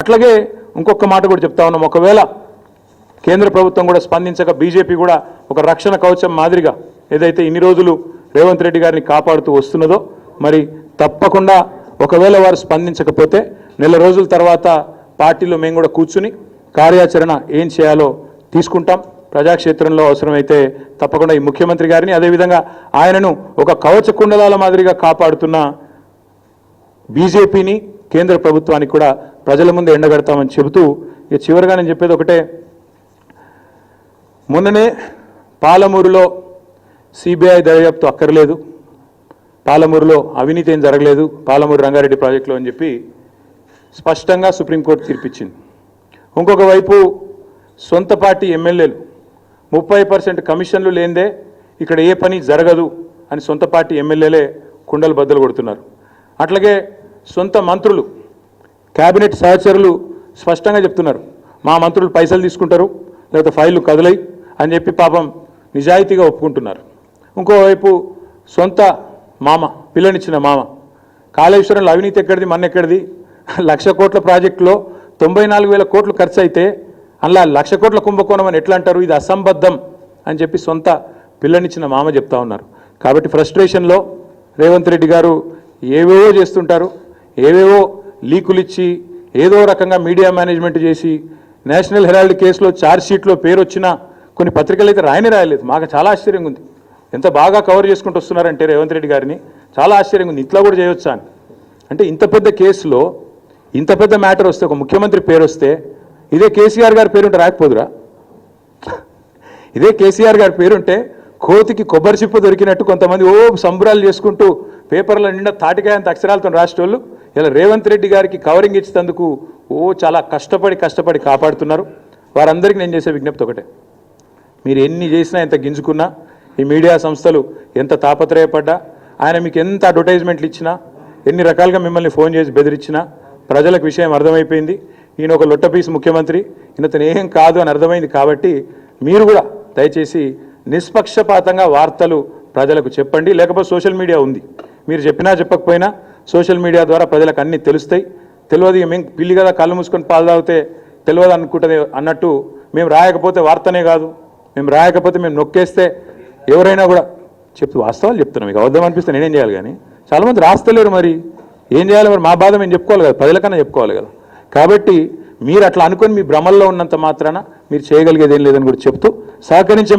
అట్లాగే ఇంకొక మాట కూడా చెప్తా ఉన్నాం, ఒకవేళ కేంద్ర ప్రభుత్వం కూడా స్పందించక బీజేపీ కూడా ఒక రక్షణ కవచం మాదిరిగా ఏదైతే ఇన్ని రోజులు రేవంత్ రెడ్డి గారిని కాపాడుతూ వస్తున్నదో మరి తప్పకుండా ఒకవేళ వారు స్పందించకపోతే నెల రోజుల తర్వాత పార్టీలో మేము కూడా కూర్చుని కార్యాచరణ ఏం చేయాలో తీసుకుంటాం. ప్రజాక్షేత్రంలో అవసరమైతే తప్పకుండా ఈ ముఖ్యమంత్రి గారిని అదేవిధంగా ఆయనను ఒక కవచ కుండలాల మాదిరిగా కాపాడుతున్న బీజేపీని కేంద్ర ప్రభుత్వానికి కూడా ప్రజల ముందు ఎండగడతామని చెబుతూ ఇక చివరిగా నేను చెప్పేది ఒకటే, మొన్ననే పాలమూరులో సిబిఐ దర్యాప్తు అక్కర్లేదు, పాలమూరులో అవినీతి ఏం జరగలేదు పాలమూరు రంగారెడ్డి ప్రాజెక్టులో అని చెప్పి స్పష్టంగా సుప్రీంకోర్టు తీర్పిచ్చింది. ఇంకొక వైపు సొంత పార్టీ ఎమ్మెల్యేలు 30% కమిషన్లు లేనిదే ఇక్కడ ఏ పని జరగదు అని సొంత పార్టీ ఎమ్మెల్యేలే కుండలు బద్దలు కొడుతున్నారు. అట్లాగే సొంత మంత్రులు క్యాబినెట్ సహచరులు స్పష్టంగా చెప్తున్నారు, మా మంత్రులు పైసలు తీసుకుంటారు లేకపోతే ఫైళ్ళు కదలై అని చెప్పి పాపం నిజాయితీగా ఒప్పుకుంటున్నారు. ఇంకోవైపు సొంత మామ పిల్లనిచ్చిన మామ కాళేశ్వరంలో అవినీతి ఎక్కడిది మన ఎక్కడిది, 1,00,000 కోట్ల ప్రాజెక్టులో 94,000 కోట్లు ఖర్చు అయితే అలా 1,00,000 కోట్ల కుంభకోణం అని ఎట్లా అంటారు, ఇది అసంబద్ధం అని చెప్పి సొంత పిల్లనిచ్చిన మామ చెప్తా ఉన్నారు. కాబట్టి ఫ్రస్ట్రేషన్లో రేవంత్ రెడ్డి గారు ఏవేవో చేస్తుంటారు, ఏవేవో లీకులు ఇచ్చి ఏదో రకంగా మీడియా మేనేజ్మెంట్ చేసి నేషనల్ హెరాల్డ్ కేసులో ఛార్జ్షీట్లో పేరు వచ్చిన కొన్ని పత్రికలు అయితే రాయలేదు. మాకు చాలా ఆశ్చర్యంగా ఉంది, ఎంత బాగా కవర్ చేసుకుంటూ వస్తున్నారంటే రేవంత్ రెడ్డి గారిని చాలా ఆశ్చర్యంగా ఉంది. ఇట్లా కూడా చేయొచ్చా అని, అంటే ఇంత పెద్ద కేసులో ఇంత పెద్ద మ్యాటర్ వస్తే ఒక ముఖ్యమంత్రి పేరు వస్తే ఇదే కేసీఆర్ గారి పేరుంటే రాకపోదురా, ఇదే కేసీఆర్ గారి పేరుంటే కోతికి కొబ్బరి చిప్ప దొరికినట్టు కొంతమంది సంబరాలు చేసుకుంటూ పేపర్ల నిండా తాటికాయంత అక్షరాలతో రాసేటోళ్ళు ఇలా రేవంత్ రెడ్డి గారికి కవరింగ్ ఇచ్చేందుకు చాలా కష్టపడి కాపాడుతున్నారు. వారందరికీ నేను చేసే విజ్ఞప్తి ఒకటే, మీరు ఎన్ని చేసినా ఎంత గింజుకున్నా ఈ మీడియా సంస్థలు ఎంత తాపత్రయపడ్డా ఆయన మీకు ఎంత అడ్వర్టైజ్మెంట్లు ఇచ్చినా ఎన్ని రకాలుగా మిమ్మల్ని ఫోన్ చేసి బెదిరించినా ప్రజలకు విషయం అర్థమైపోయింది. ఈయన ఒక లొట్టపీస్ ముఖ్యమంత్రి, ఈయనతను ఏం కాదు అని అర్థమైంది. కాబట్టి మీరు కూడా దయచేసి నిష్పక్షపాతంగా వార్తలు ప్రజలకు చెప్పండి. లేకపోతే సోషల్ మీడియా ఉంది, మీరు చెప్పినా చెప్పకపోయినా సోషల్ మీడియా ద్వారా ప్రజలకు అన్నీ తెలుస్తాయి. తెలియదు మేము పిల్లి కదా కళ్ళు మూసుకొని పాలు తాగితే తెలియదు అనుకుంటుంది అన్నట్టు మేము రాయకపోతే వార్తనే కాదు, మేము రాయకపోతే మేము నొక్కేస్తే ఎవరైనా కూడా వాస్తవాలు చెప్తున్నాం. మీకు అబద్ధం అనిపిస్తే నేనేం చేయాలి, కానీ చాలామంది రాస్తలేరు, మరి ఏం చేయాలి, మరి మా బాధ మేము చెప్పుకోవాలి కదా, ప్రజలకన్నా చెప్పుకోవాలి కదా. కాబట్టి మీరు అట్లా అనుకొని మీ భ్రమల్లో ఉన్నంత మాత్రాన మీరు చేయగలిగేది ఏం లేదని కూడా చెప్తూ సహకరించే